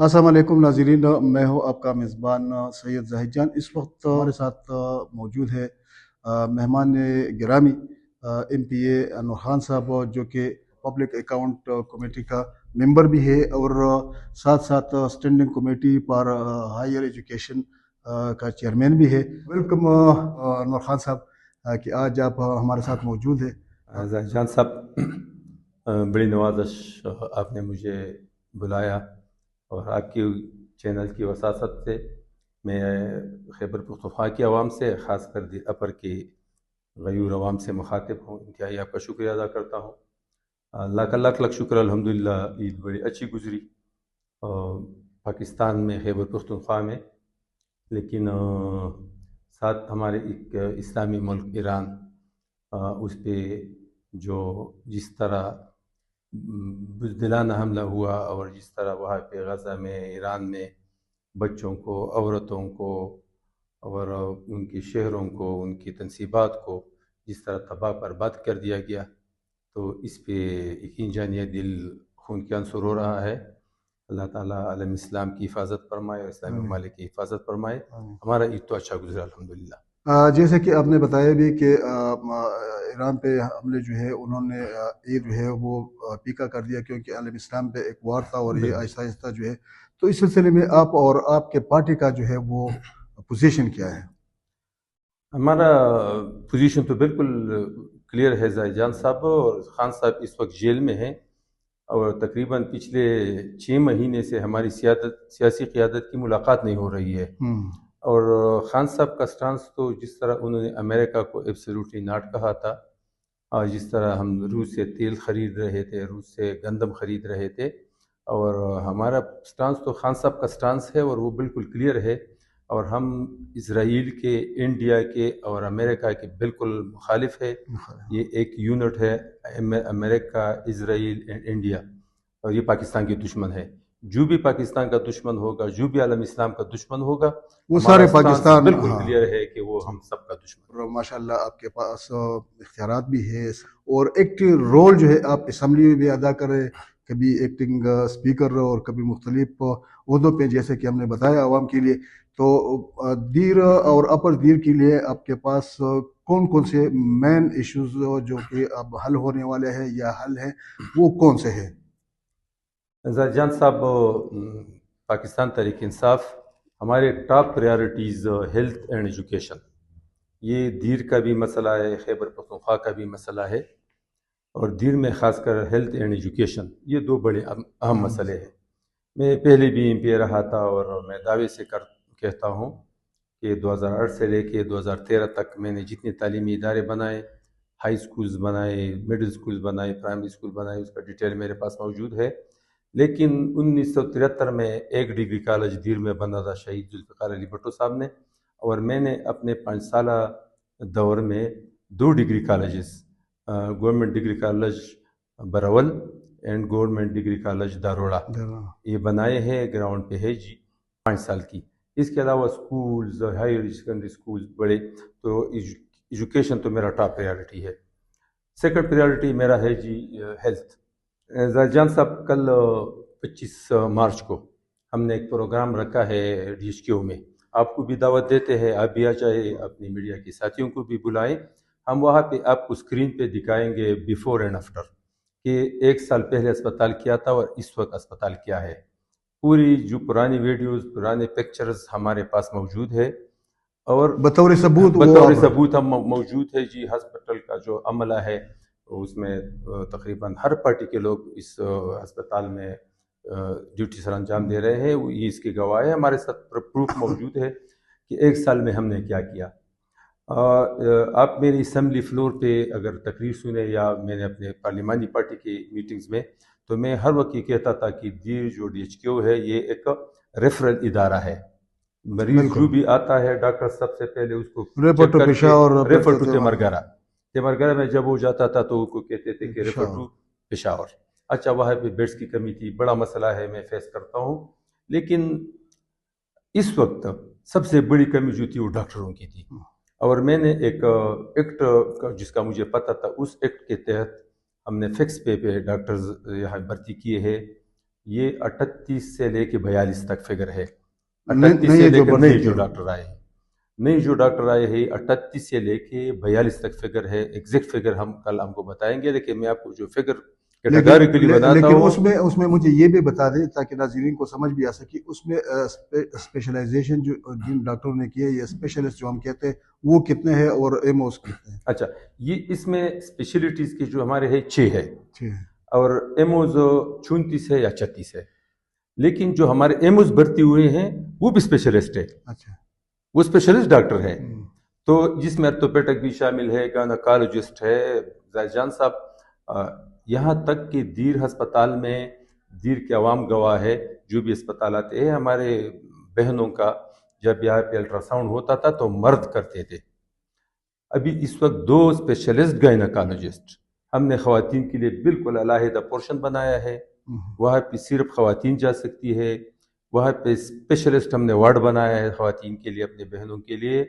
السلام علیکم ناظرین، میں ہوں آپ کا میزبان سید زاہد جان۔ اس وقت ہمارے ساتھ موجود ہے مہمان گرامی ایم پی اے انور خان صاحب، جو کہ پبلک اکاؤنٹ کمیٹی کا ممبر بھی ہے اور ساتھ ساتھ اسٹینڈنگ کمیٹی پر ہائر ایجوکیشن کا چیئرمین بھی ہے۔ ویلکم انور خان صاحب کہ آج آپ ہمارے ساتھ موجود ہیں۔ زاہد جان صاحب، بڑی نوازش آپ نے مجھے بلایا، اور آپ کی چینل کی وساطت سے میں خیبر پختونخوا کی عوام سے، خاص کر اپر کی غیور عوام سے مخاطب ہوں، انتہائی آپ کا شکریہ ادا کرتا ہوں۔ لاکھ لاکھ لاکھ شکر، الحمدللہ عید بڑی اچھی گزری پاکستان میں، خیبر پختونخوا میں، لیکن ساتھ ہمارے ایک اسلامی ملک ایران، اس پہ جس طرح بزدلانہ حملہ ہوا، اور جس طرح وہاں پہ غزہ میں، ایران میں بچوں کو، عورتوں کو، اور ان کی شہروں کو، ان کی تنصیبات کو جس طرح تباہ برباد کر دیا گیا، تو اس پہ یقین جانیے دل خون کے آنسو رو رہا ہے۔ اللہ تعالیٰ عالم اسلام کی حفاظت فرمائے اور اسلامی ممالک کی حفاظت فرمائے۔ ہمارا عید تو اچھا گزرا الحمدللہ۔ جیسے کہ آپ نے بتایا بھی کہ ایران پہ حملے جو ہے انہوں نے عید جو ہے وہ پیکا کر دیا، کیونکہ عالم اسلام پہ ایک وار تھا، اور یہ آہستہ آہستہ جو ہے، تو اس سلسلے میں آپ اور آپ کے پارٹی کا جو ہے وہ پوزیشن کیا ہے؟ ہمارا پوزیشن تو بالکل کلیئر ہے زاہد جان صاحب، اور خان صاحب اس وقت جیل میں ہیں، اور تقریباً پچھلے 6 مہینے سے ہماری سیاسی قیادت کی ملاقات نہیں ہو رہی ہے۔ اور خان صاحب کا سٹانس تو جس طرح انہوں نے امریکہ کو ایبسلیوٹلی ناٹ کہا تھا، اور جس طرح ہم روس سے تیل خرید رہے تھے، روس سے گندم خرید رہے تھے، اور ہمارا سٹانس تو خان صاحب کا سٹانس ہے، اور وہ بالکل کلیئر ہے، اور ہم اسرائیل کے، انڈیا کے اور امریکہ کے بالکل مخالف ہے۔ یہ ایک یونٹ ہے، امریکہ، اسرائیل اینڈ انڈیا، اور یہ پاکستان کی دشمن ہے۔ جو بھی پاکستان کا دشمن ہوگا، جو بھی عالم اسلام کا دشمن ہوگا، وہ سارے پاکستان بالکل کلیئر ہے کہ وہ ہم سب کا دشمن۔ ماشاء اللہ آپ کے پاس اختیارات بھی ہے، اور ایکٹیو رول جو ہے آپ اسمبلی میں بھی ادا کر رہے، کبھی ایکٹنگ اسپیکر اور کبھی مختلف عہدوں پہ، جیسے کہ ہم نے بتایا عوام کے لیے۔ تو دیر اور اپر دیر کے لیے آپ کے پاس کون کون سے مین ایشوز جو کہ اب حل ہونے والے ہیں یا حل ہیں، وہ کون سے ہیں؟ زاہد جان صاحب، پاکستان تحریک انصاف، ہمارے ٹاپ پریارٹیز ہیلتھ اینڈ ایجوکیشن، یہ دیر کا بھی مسئلہ ہے، خیبر پختونخوا کا بھی مسئلہ ہے، اور دیر میں خاص کر ہیلتھ اینڈ ایجوکیشن، یہ دو بڑے اہم مسئلے ہیں۔ میں پہلے بھی ایم پی اے رہا تھا، اور میں دعوے سے کہتا ہوں کہ 2008 سے لے کے 2013 تک میں نے جتنے تعلیمی ادارے بنائے، ہائی سکولز بنائے، مڈل سکولز بنائے، پرائمری سکول بنائے، اس کا ڈیٹیل میرے پاس موجود ہے۔ لیکن 1973 میں ایک ڈگری کالج دیر میں بنا تھا شہید ذوالفقار علی بھٹو صاحب نے، اور میں نے اپنے 5 سالہ دور میں 2 degree colleges, government degree college Barawal and government degree college Darora, یہ بنائے ہیں، گراؤنڈ پہ ہے جی 5 سال کی۔ اس کے علاوہ سکولز، ہائر سیکنڈری سکولز بڑے، تو ایجوکیشن تو میرا ٹاپ پریارٹی ہے۔ سیکنڈ پریارٹی میرا ہے جی ہیلتھ۔ زاہد جان صاحب، کل 25 مارچ کو ہم نے ایک پروگرام رکھا ہے ڈی ایچ کیو میں، آپ کو بھی دعوت دیتے ہیں، آپ بھی آ جائیں، اپنی میڈیا کے ساتھیوں کو بھی بلائیں۔ ہم وہاں پہ آپ کو اسکرین پہ دکھائیں گے بیفور اینڈ آفٹر، کہ 1 سال پہلے اسپتال کیا تھا اور اس وقت اسپتال کیا ہے۔ پوری جو پرانی ویڈیوز، پرانے پکچرز ہمارے پاس موجود ہے، اور بطور ثبوت ہم موجود ہے جی۔ ہسپتال کا جو عملہ ہے، اس میں تقریباً ہر پارٹی کے لوگ اس ہسپتال میں ڈیوٹی سر انجام دے رہے ہیں، یہ اس کی گواہ ہے، ہمارے ساتھ پروف موجود ہے کہ 1 سال میں ہم نے کیا کیا۔ آپ میری اسمبلی فلور پہ اگر تقریر سنیں، یا میں نے اپنے پارلیمانی پارٹی کی میٹنگز میں، تو میں ہر وقت یہ کہتا تھا کہ دیر جو ڈی ایچ کیو ہے، یہ ایک ریفرل ادارہ ہے۔ مریض جو بھی آتا ہے، ڈاکٹر سب سے پہلے اس کو ریفر ٹو تیمرگرہ میں جب وہ جاتا تھا تو ان کو کہتے تھے کہ ریفر ٹو پشاور۔ اچھا، وہاں پہ بیڈس کی کمی تھی، بڑا مسئلہ ہے، میں فیس کرتا ہوں، لیکن اس وقت سب سے بڑی کمی جو تھی وہ ڈاکٹروں کی تھی، اور میں نے ایک ایکٹ جس کا مجھے پتہ تھا، اس ایکٹ کے تحت ہم نے فکس پے ڈاکٹرز یہاں بھرتی کیے ہیں، یہ 38 سے لے کے 42 تک فگر ہے. نہیں 38 سے یہ لے جو کر بڑھے نئے جو ڈاکٹر آئے ہیں، نئے جو ڈاکٹر آئے ہیں 38 سے لے کے 42 تک فگر ہے. ایگزیکٹ فگر ہم کل ہم کو بتائیں گے، لیکن میں آپ کو جو فگر کیٹاگوریکلی بتاتا لیکن ہوں. اس میں مجھے یہ بھی بتا دیں تاکہ ناظرین کو سمجھ بھی آ سکے، اس میں اسپیشلائزیشن جو جن ڈاکٹروں نے کی ہے یا اسپیشلسٹ جو ہم کہتے ہیں وہ کتنے ہیں اور ایم اوز کتنے ہیں؟ اچھا، یہ اس میں اسپیشلٹیز کی جو ہمارے ہے 6 ہے، ٹھیک ہے. اور ایموز 34 ہے یا 36 ہے. لیکن جو ہمارے ایموز بھرتی ہوئے ہیں وہ بھی اسپیشلسٹ ہے، اچھا. وہ اسپیشلسٹ ڈاکٹر ہے. تو جس میں ارتھوپیڈک بھی شامل ہے، گائنیکالوجسٹ ہے. زاہد جان صاحب، یہاں تک کہ دیر ہسپتال میں دیر کے عوام گواہ ہے، جو بھی اسپتال آتے ہیں ہمارے بہنوں کا جب یہاں پہ الٹرا ساؤنڈ ہوتا تھا تو مرد کرتے تھے. ابھی اس وقت 2 اسپیشلسٹ گائنیکالوجسٹ ہم نے خواتین کے لیے بالکل علیحدہ پورشن بنایا ہے. وہاں پہ صرف خواتین جا سکتی ہے. وہاں پہ اسپیشلسٹ ہم نے وارڈ بنایا ہے خواتین کے لیے، اپنے بہنوں کے لیے.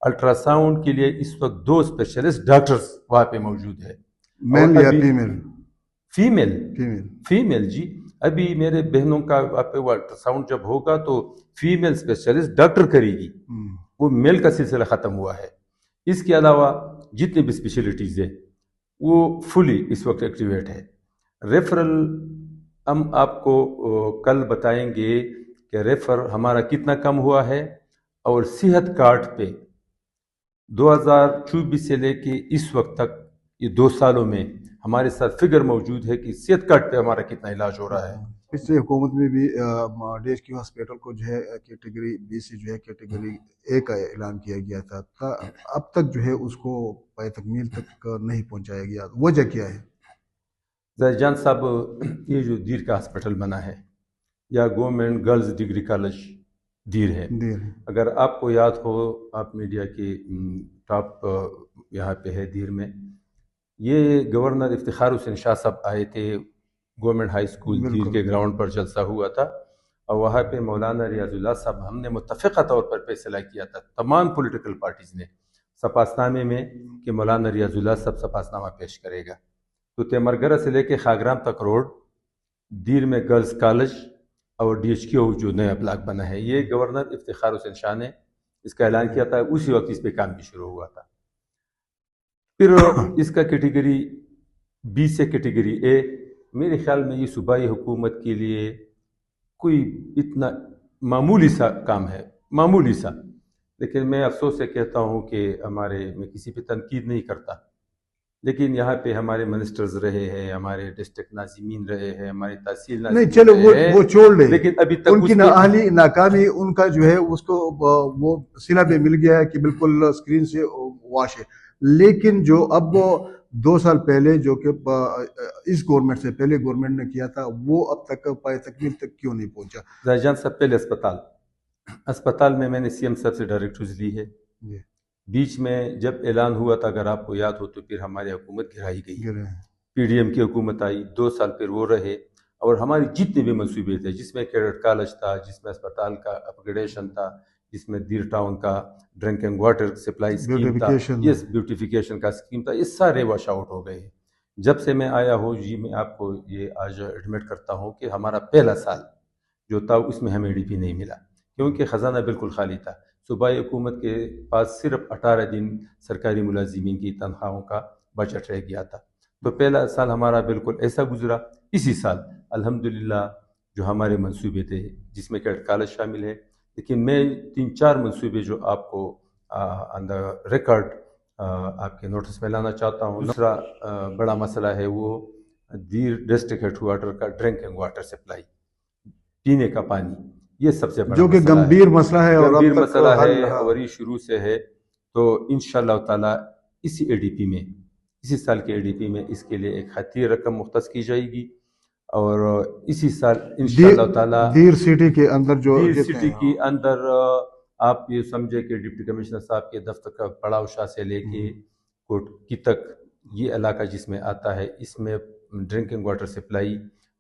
الٹرا ساؤنڈ کے لیے اس وقت 2 اسپیشلسٹ ڈاکٹرز وہاں پہ موجود ہے. مین یا فیمیل؟ فیمیل. فیمیل. فیمیل جی. ابھی میرے بہنوں کا وہاں پہ الٹرا ساؤنڈ جب ہوگا تو فیمیل اسپیشلسٹ ڈاکٹر کرے گی. وہ میل کا سلسلہ ختم ہوا ہے. اس کے علاوہ جتنے بھی اسپیشلٹیز ہیں وہ فلی اس وقت ایکٹیویٹ ہے. ریفرل ہم آپ کو کل بتائیں گے کہ ریفر ہمارا کتنا کم ہوا ہے. اور صحت کارڈ پہ 2024 سے لے کے اس وقت تک یہ 2 سالوں میں ہمارے ساتھ فگر موجود ہے کہ صحت کارڈ پہ ہمارا کتنا علاج ہو رہا ہے. پچھلے حکومت میں بھی ڈی ایچ کیو ہاسپٹل کو جو ہے کیٹیگری بی سے جو ہے کیٹیگری اے کا اعلان کیا گیا تھا. اب تک جو ہے اس کو پائے تکمیل تک نہیں پہنچایا گیا. وجہ کیا ہے؟ زاہد جان صاحب، یہ جو دیر کا ہاسپٹل بنا ہے یا گورنمنٹ گرلز ڈگری کالج دیر ہے، اگر آپ کو یاد ہو، آپ میڈیا کی ٹاپ یہاں پہ ہے دیر میں. یہ گورنر افتخار حسین شاہ صاحب آئے تھے، گورنمنٹ ہائی اسکول دیر کے گراؤنڈ پر جلسہ ہوا تھا، اور وہاں پہ مولانا ریاض اللہ صاحب ہم نے متفقہ طور پر فیصلہ کیا تھا تمام پولیٹیکل پارٹیز نے سپاس نامے میں کہ مولانا ریاض اللہ صاحب سپاس نامہ پیش کرے گا. تو تیمرگرہ سے لے کے خاگرام تک روڈ، دیر میں گرلز کالج اور ڈی ایچ کیو جو نیا بلاک بنا ہے، یہ گورنر افتخار حسین شاہ نے اس کا اعلان کیا تھا. اسی وقت اس پہ کام بھی شروع ہوا تھا. پھر اس کا کیٹیگری بی سے کیٹیگری اے، میرے خیال میں یہ صوبائی حکومت کے لیے کوئی اتنا معمولی سا کام ہے، معمولی سا. لیکن میں افسوس سے کہتا ہوں کہ میں کسی پہ تنقید نہیں کرتا، لیکن یہاں پہ ہمارے منسٹرز رہے ہیں، ہمارے ڈسٹرکٹ ناظمین رہے ہیں، ہمارے تحصیل نہیں چلو وہ چھوڑ لیں، لیکن ابھی تک ان کی نااہلی ناکامی ان کا جو ہے اس کو وہ صلہ پہ مل گیا ہے کہ بالکل اسکرین سے واش ہے. لیکن جو اب 2 سال پہلے جو کہ اس گورنمنٹ سے پہلے گورنمنٹ نے کیا تھا وہ اب تک پائے تکمیل تک کیوں نہیں پہنچا؟ زاہد جان صاحب، پہلے اسپتال میں نے سی ایم صاحب سے ڈائریکٹریز لی ہے. بیچ میں جب اعلان ہوا تھا، اگر آپ کو یاد ہو تو پھر ہماری حکومت گرائی گئی، پی ڈی ایم کی حکومت آئی، 2 سال پھر وہ رہے. اور ہماری جتنے بھی منصوبے تھے، جس میں کیڈٹ کالج تھا، جس میں اسپتال کا اپ گریڈیشن تھا، جس میں دیر ٹاؤن کا ڈرنکنگ واٹر سپلائی اسکیم تھا، یس بیوٹیفیکیشن کا اسکیم تھا، یہ سارے واش آؤٹ ہو گئے. جب سے میں آیا ہوں جی، میں آپ کو یہ آج ایڈمٹ کرتا ہوں کہ ہمارا پہلا سال جو تھا اس میں ہمیں ڈی پی نہیں ملا، کیونکہ خزانہ بالکل خالی تھا. صوبائی حکومت کے پاس صرف 18 دن سرکاری ملازمین کی تنخواہوں کا بجٹ رہ گیا تھا. تو پہلا سال ہمارا بالکل ایسا گزرا. اسی سال الحمدللہ جو ہمارے منصوبے تھے، جس میں کیڈٹ کالج شامل ہے، لیکن میں 3-4 منصوبے جو آپ کو اندر ریکارڈ آپ کے نوٹس میں لانا چاہتا ہوں. دوسرا بڑا مسئلہ ہے وہ دیر ڈسٹرکٹ ہیڈ کوارٹر کا ڈرنکنگ واٹر سپلائی، پینے کا پانی. یہ سب سے بڑا جو کہ گمبھیر مسئلہ ہے اور گمبھیر مسئلہ ہے اور یہ شروع سے ہے. تو انشاءاللہ تعالی اسی اے ڈی پی میں، اسی سال کے اے ڈی پی میں اس کے لیے ایک خطیر رقم مختص کی جائے گی. اور اسی سال انشاءاللہ تعالی دیر سٹی کے اندر جو دیر سٹی کی اندر آپ یہ سمجھے کہ ڈپٹی کمشنر صاحب کے دفتر کا پڑاؤ شاہ سے لے کے کوٹ کی تک یہ علاقہ جس میں آتا ہے، اس میں drinking water supply,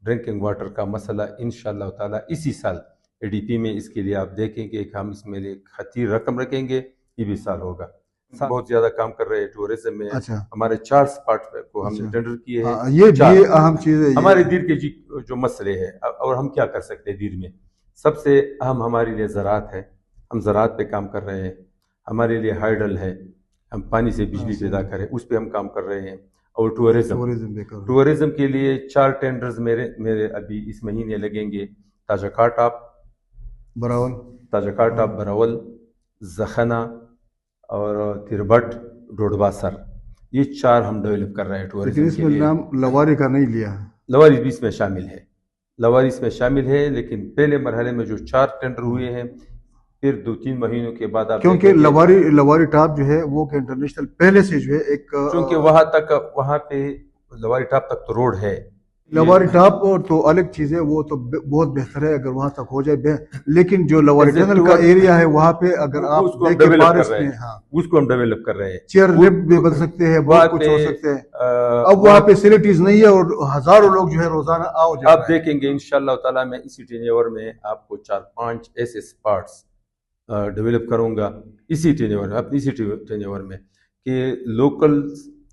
drinking water کا مسئلہ انشاءاللہ تعالی اسی سال اے ڈی پی میں اس کے لیے آپ دیکھیں گے کہ ہم اس میں خطیر رقم رکھیں گے. یہ بھی سال ہوگا. بہت زیادہ کام کر رہے ہیں ٹورزم میں. اچھا ہمارے 4 اسپاٹ کو ہم اچھا نے ٹینڈر کیے ہیں. ہاں یہ بھی اہم چیز ہے ہمارے دیر کے جو مسئلے ہیں اور ہم کیا کر سکتے ہیں دیر میں. سب سے اہم ہمارے لیے زراعت ہے. ہم زراعت پہ کام کر رہے ہیں. ہمارے لیے ہائیڈل ہے, ہم پانی سے بجلی پیدا کریں, اس پہ ہم کام کر رہے ہیں. اور ٹورزم کے لیے 4 ٹینڈرز میرے ابھی اس مہینے لگیں گے. تاجکا ٹاپ براول, زخنا اور تربٹ, ڈوڈوا سر, یہ 4 ہم ڈیولپ کر رہے ہیں ٹورزم کے لیے. نام لواری کا نہیں لیا, لواری بھی اس میں شامل ہے. لواری اس میں شامل ہے, لیکن پہلے مرحلے میں جو 4 ٹینڈر ہوئے ہیں, پھر 2-3 مہینوں کے بعد آپ کیونکہ لواری ٹاپ جو ہے وہ کہ انٹرنیشنل پہلے سے جو ہے ایک, چونکہ وہاں پہ لواری ٹاپ تک تو روڈ ہے. لواری ٹاپ تو الگ چیز ہے, وہ تو بہت بہتر ہے اگر وہاں تک ہو جائے, لیکن جو لواری ٹنل کا ایریا ہے وہاں پہ اگر آپ اس کو ہم ڈیولپ کر رہے ہیں. چیئر لفٹ بھی بن سکتے ہیں, بہت کچھ ہو سکتے ہیں. اب وہاں پہ فیسلٹیز نہیں ہے اور ہزاروں لوگ جو ہے روزانہ آپ دیکھیں گے انشاءاللہ تعالیٰ. میں اسی ٹینیور میں آپ کو 4-5 ایسے اسپاٹس ڈیولپ کروں گا اسی ٹینیور میں, کہ لوکل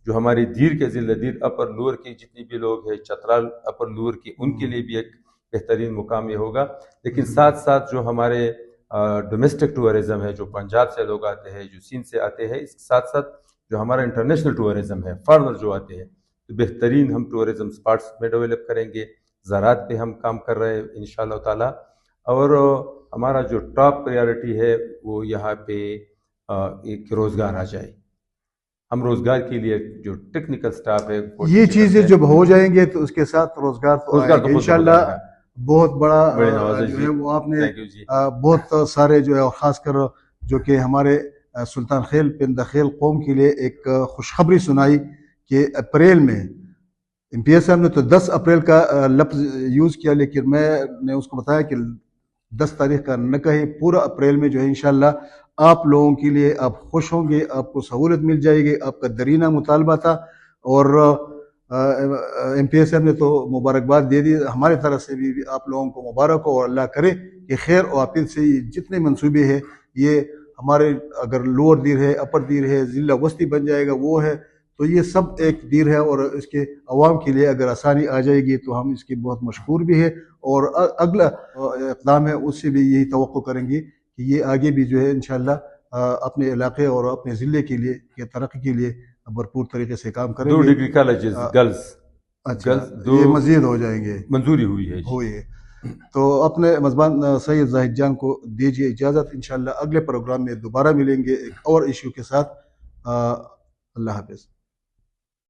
جو ہماری دیر کے ضلع دیر اپر لور کی جتنی بھی لوگ ہیں, چترال اپر لور کی, ان کے لیے بھی ایک بہترین مقام یہ ہوگا. لیکن ساتھ ساتھ جو ہمارے ڈومیسٹک ٹورزم ہے, جو پنجاب سے لوگ آتے ہیں, جو سندھ سے آتے ہیں, اس کے ساتھ ساتھ جو ہمارا انٹرنیشنل ٹورزم ہے, فارنر جو آتے ہیں, تو بہترین ہم ٹورزم اسپاٹس میں ڈیولپ کریں گے. زراعت پہ ہم کام کر رہے ہیں انشاءاللہ تعالیٰ. اور ہمارا جو ٹاپ پریارٹی ہے وہ یہاں پہ ایک روزگار آ جائے. ہم روزگار کے لیے جو ٹیکنیکل سٹاف ہے, یہ چیزیں جب ہو جائیں گے تو اس کے ساتھ روزگار تو انشاءاللہ بہت بڑا جو ہے وہ آپ نے بہت سارے جو ہے, اور خاص کر جو کہ ہمارے سلطان خیل پندہ خیل قوم کے لیے ایک خوشخبری سنائی کہ اپریل میں MPA صاحب نے تو 10 اپریل کا لفظ یوز کیا, لیکن میں نے اس کو بتایا کہ 10 تاریخ کا نہ کہیں, پورا اپریل میں جو ہے انشاءاللہ آپ لوگوں کے لیے آپ خوش ہوں گے, آپ کو سہولت مل جائے گی. آپ کا درینہ مطالبہ تھا اور MPA صاحب نے تو مبارکباد دے دی. ہماری طرف سے بھی آپ لوگوں کو مبارک ہو, اور اللہ کرے کہ خیر و عافیت سے جتنے منصوبے ہیں یہ ہمارے, اگر لوور دیر ہے, اپر دیر ہے, ضلع وسطی بن جائے گا وہ ہے, تو یہ سب ایک دیر ہے. اور اس کے عوام کے لیے اگر آسانی آ جائے گی تو ہم اس کے بہت مشکور بھی ہے, اور اگلا اقدام ہے اس سے بھی یہی توقع کریں گے کہ یہ آگے بھی جو ہے انشاءاللہ اپنے علاقے اور اپنے ضلع کے لیے یا ترقی کے لیے بھرپور طریقے سے کام کریں گے. 2 ڈگری کالجز گرلز, اچھا یہ مزید ہو جائیں گے, منظوری ہوئی ہے. تو اپنے میزبان سید زاہد جان کو دیجیے اجازت. انشاءاللہ اگلے پروگرام میں دوبارہ ملیں گے ایک اور ایشو کے ساتھ. اللہ حافظ.